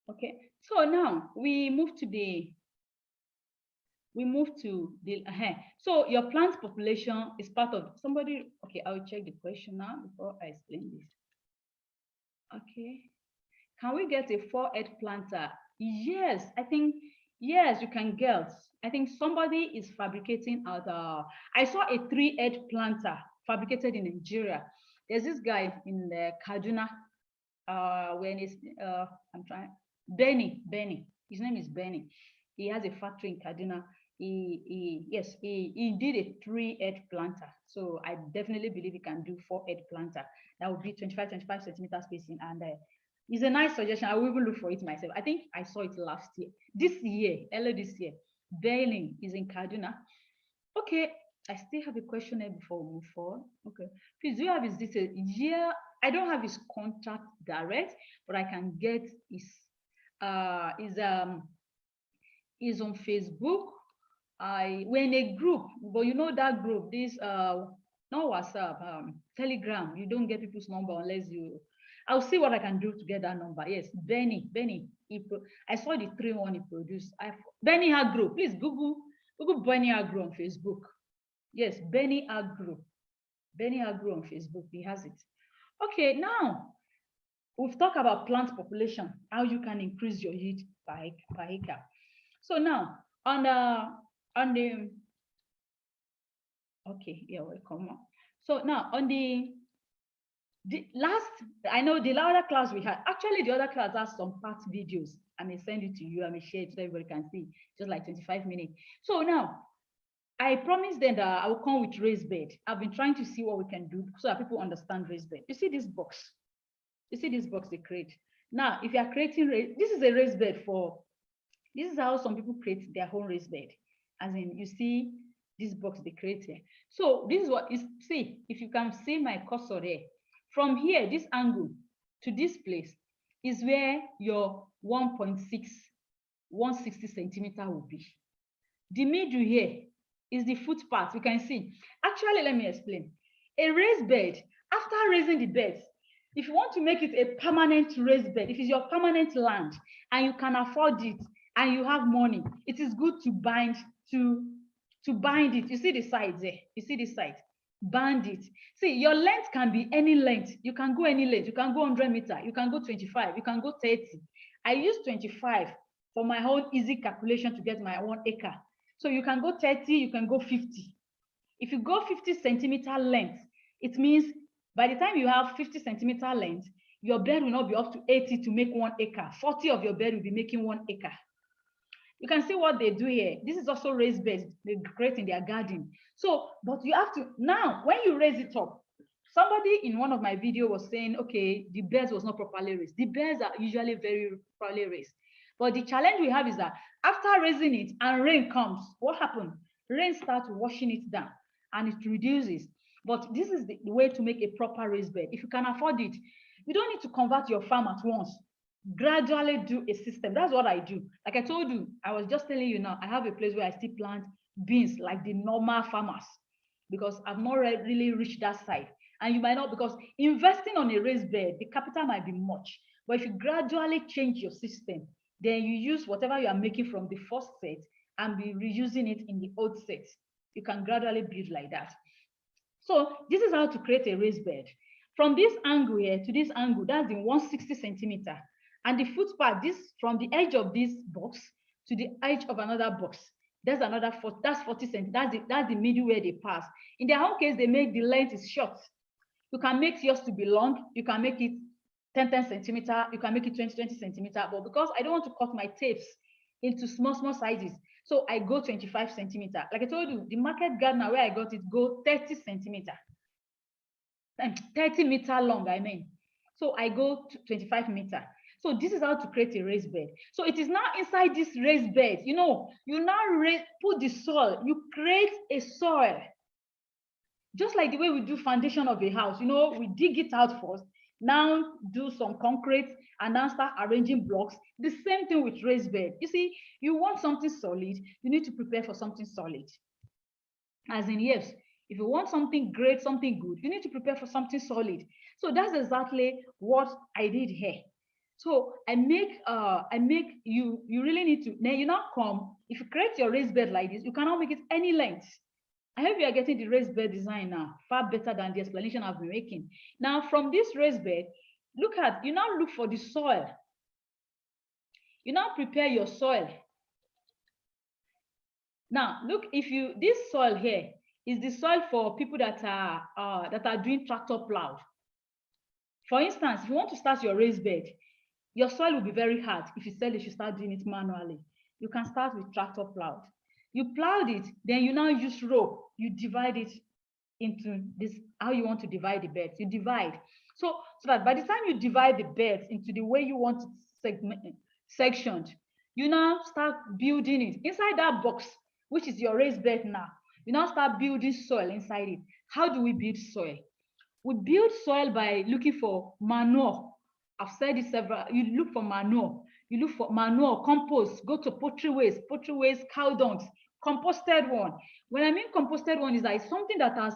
Okay, so now so your plant population is part of somebody. Okay, I'll check the question now before I explain this. Okay, can we get a 4-head planter? Yes, I think yes, you can get. I think somebody is fabricating out. I saw a 3-head planter fabricated in Nigeria. There's this guy in the Kaduna. When it's I'm trying Benny. His name is Benny. He has a factory in Kaduna. He did a 3-head planter. So I definitely believe he can do 4-head planter. That would be 25 centimeter spacing, and it's a nice suggestion. I will even look for it myself. I think I saw it last year. Earlier this year. Benny is in Kaduna. Okay, I still have a question here before we move forward. Okay, please, do you have his details? Yeah, I don't have his contact direct, but I can get his uh his um is on Facebook. We're in a group, but you know that group, this not WhatsApp, Telegram. You don't get people's number unless you. I'll see what I can do to get that number. Yes, Benny. I saw the 3-1 he produced. Benny Agro. Please Google Benny Agro on Facebook. Yes, Benny Agro. Benny Agro on Facebook. He has it. Okay, now we've talked about plant population, how you can increase your yield per acre. So now on the okay, yeah, welcome. So now on the last, I know the other class we had, actually the other class has some part videos. I may send it to you, I may share it so everybody can see, just like 25 minutes. So now I promised them that I will come with raised bed. I've been trying to see what we can do so that people understand raised bed. You see this box? You see this box they create? Now, if you are creating, this is a raised bed for, this is how some people create their own raised bed. As in, you see this box they create here. So this is what is, see, if you can see my cursor there, from here, this angle to this place is where your 1.6, 160 centimeter will be. The middle here is the footpath. You can see. Actually, let me explain. A raised bed, after raising the bed, if you want to make it a permanent raised bed, if it's your permanent land and you can afford it and you have money, it is good to bind it. You see the sides there. You see the sides. Band it. See, your length can be any length. You can go any length. You can go 100 meters. You can go 25. You can go 30. I use 25 for my whole easy calculation to get my 1 acre. So you can go 30, you can go 50. If you go 50 centimeter length, it means by the time you have 50 centimeter length, your bed will not be up to 80 to make 1 acre. 40 of your bed will be making 1 acre. You can see what they do here. This is also raised beds they create in their garden. So, but you have to, now, when you raise it up, somebody in one of my videos was saying, okay, the beds was not properly raised. The beds are usually very properly raised. But the challenge we have is that after raising it and rain comes, what happens? Rain starts washing it down and it reduces. But this is the way to make a proper raised bed. If you can afford it, you don't need to convert your farm at once. Gradually do a system. That's what I do. Like I told you, I was just telling you now, I have a place where I still plant beans like the normal farmers because I've not really reached that side. And you might not, because investing on a raised bed, the capital might be much. But if you gradually change your system, then you use whatever you are making from the first set and be reusing it in the old set. You can gradually build like that. So this is how to create a raised bed. From this angle here to this angle, that's in 160 centimeter. And the footpath, this from the edge of this box to the edge of another box, there's another 40, that's 40 centimeters. That's the middle where they pass. In their own case, they make the length is short. You can make yours to be long. You can make it 10 centimeter. You can make it 20 centimeter. But because I don't want to cut my tapes into small sizes, so I go 25 centimeter. Like I told you, the market gardener where I got it go 30 centimeter. 30 meter long, I mean. So I go to 25 meter. So this is how to create a raised bed. So it is now inside this raised bed, you know, you now put the soil, you create a soil. Just like the way we do foundation of a house, you know, we dig it out first, now do some concrete and now start arranging blocks. The same thing with raised bed. You see, you want something solid, you need to prepare for something solid. As in, yes, if you want something great, something good, you need to prepare for something solid. So that's exactly what I did here. So I make you really need to, then you now come, if you create your raised bed like this, you cannot make it any length. I hope you are getting the raised bed design now, far better than the explanation I've been making. Now from this raised bed, you now look for the soil. You now prepare your soil. Now look, this soil here is the soil for people that are doing tractor plow. For instance, if you want to start your raised bed, your soil will be very hard. If you said you should start doing it manually, you can start with tractor plowed. You plowed it, then you now use rope. You divide it into this, how you want to divide the beds. You divide. So that by the time you divide the beds into the way you want it sectioned, you now start building it. Inside that box, which is your raised bed now, you now start building soil inside it. How do we build soil? We build soil by looking for manure. I've said it several. You look for manure. You look for manure, compost. Go to poultry waste, cow dung, composted one. When I mean composted one, is that it's something that has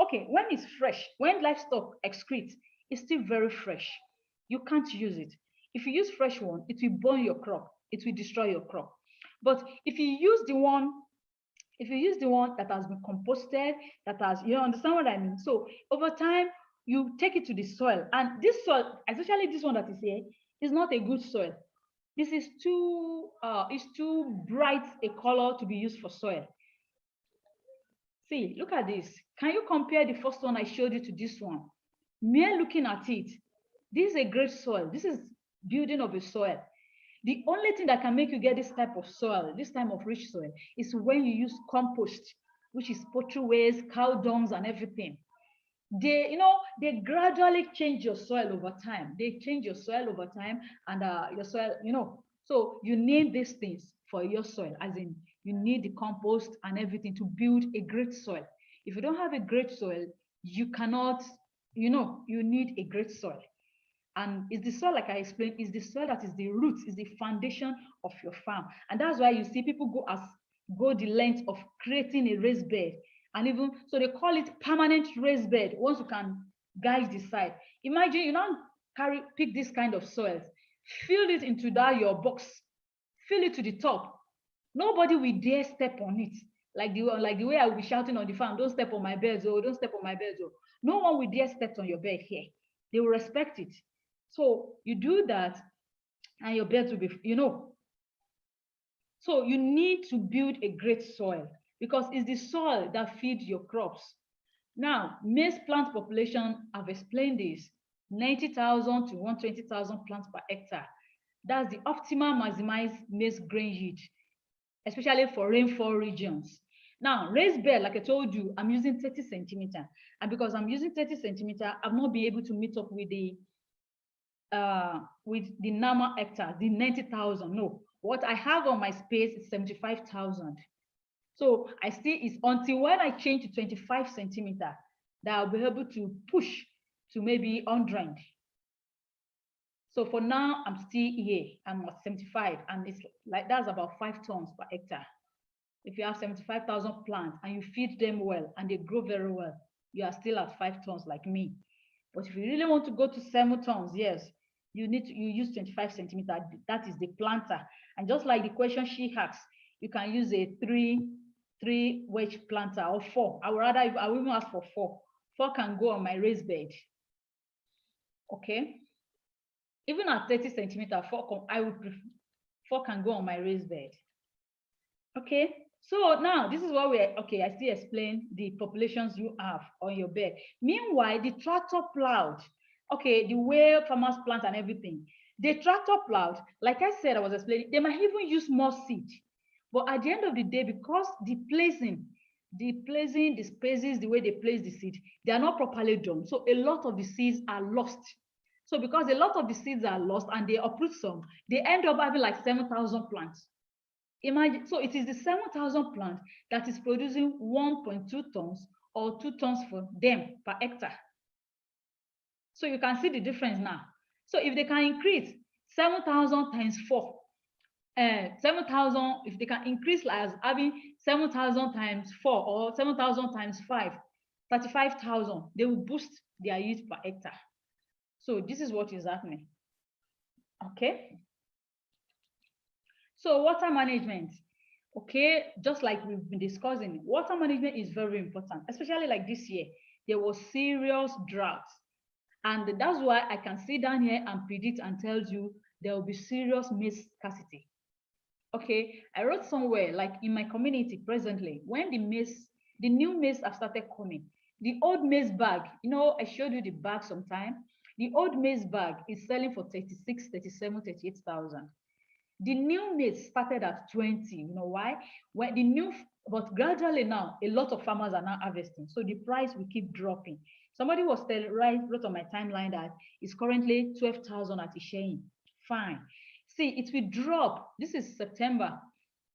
okay, when it's fresh, when livestock excrete, it's still very fresh. You can't use it. If you use fresh one, it will burn your crop. It will destroy your crop. But if you use the one that has been composted, that has, you understand what I mean? So over time, you take it to the soil, and this soil, especially this one that is here, is not a good soil. This is too bright a color to be used for soil. See, look at this. Can you compare the first one I showed you to this one? Mere looking at it, this is a great soil. This is building of a soil. The only thing that can make you get this type of soil, this type of rich soil, is when you use compost, which is poultry waste, cow dungs, and everything. They gradually change your soil over time. They change your soil over time, and your soil, so you need these things for your soil, as in you need the compost and everything to build a great soil. If you don't have a great soil, you cannot, you need a great soil. And it's the soil, like I explained, is the soil that is the root, is the foundation of your farm. And that's why you see people go the length of creating a raised bed. And even so, they call it permanent raised bed. Once you can guide the side. Imagine you now pick this kind of soil, fill it into your box, fill it to the top. Nobody will dare step on it. Like the way I will be shouting on the farm, don't step on my beds, oh, don't step on my beds, oh. No one will dare step on your bed here. They will respect it. So you do that, and your beds will be, So you need to build a great soil, because it's the soil that feeds your crops. Now, maize plant population, I've explained this, 90,000 to 120,000 plants per hectare. That's the optimal maximized maize grain yield, especially for rainfall regions. Now, raised bed, like I told you, I'm using 30 centimeters. And because I'm using 30 centimeters, I've not been able to meet up with the normal hectares, the 90,000. No, what I have on my space is 75,000. So I see it's until when I change to 25 centimeters that I'll be able to push to maybe 100. So for now, I'm still here. I'm at 75, and it's like that's about 5 tons per hectare. If you have 75,000 plants and you feed them well and they grow very well, you are still at 5 tons like me. But if you really want to go to 7 tons, yes, you use 25 centimeters. That is the planter. And just like the question she asked, you can use a three wedge planter, or 4. I will even ask for 4. 4 can go on my raised bed. Okay. Even at 30 centimeters, 4 can go on my raised bed. Okay. So now this is what I still explain the populations you have on your bed. Meanwhile, the tractor plowed, the way farmers plant and everything, the tractor plowed, like I said, I was explaining, they might even use more seed. But at the end of the day, because the spaces, the way they place the seed, they are not properly done. So a lot of the seeds are lost. So because a lot of the seeds are lost and they uproot some, they end up having like 7,000 plants. Imagine, so it is the 7,000 plants that is producing 1.2 tons or 2 tons for them per hectare. So you can see the difference now. So if they can increase 7,000 times 4, 7,000, if they can increase as having 7,000 times 4 or 7,000 times 5, 35,000, they will boost their yield per hectare. So this is what is happening. Okay. So water management. Okay, just like we've been discussing, water management is very important, especially like this year. There was serious drought. And that's why I can sit down here and predict and tell you there will be serious maize scarcity. Okay, I wrote somewhere like in my community presently, when the new maize have started coming, the old maize bag, I showed you the bag sometime. The old maize bag is selling for 36, 37, 38,000. The new maize started at 20. You know why? When the new, but gradually now, a lot of farmers are now harvesting. So the price will keep dropping. Somebody was telling, wrote on my timeline that it's currently 12,000 at Isheyin. Fine. See, it will drop. This is September.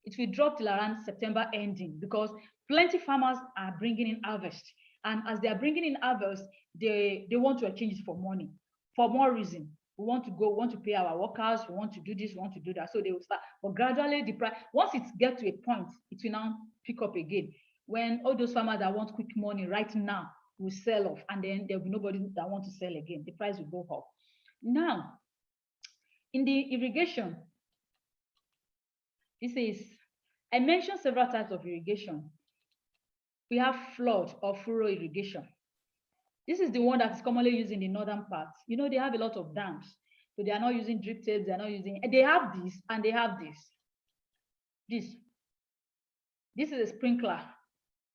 It will drop till around September ending because plenty farmers are bringing in harvest. And as they are bringing in harvest, they want to exchange it for money for more reason. We want to go, we want to pay our workers, we want to do this, we want to do that. So they will start, but gradually the price, once it gets to a point, it will now pick up again. When all those farmers that want quick money right now will sell off, and then there will be nobody that want to sell again. The price will go up. Now, in the irrigation, this is, I mentioned several types of irrigation. We have flood or furrow irrigation. This is the one that is commonly used in the northern parts. They have a lot of dams. So they are not using drip tape, they are not using, they have this and they have this. This is a sprinkler.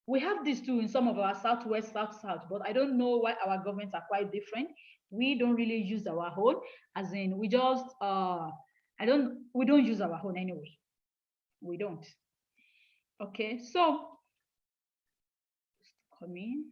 We have this too in some of our southwest, south, but I don't know why our governments are quite different. We don't really use our own, as in we just we don't use our own anyway. We don't. Okay, so come in.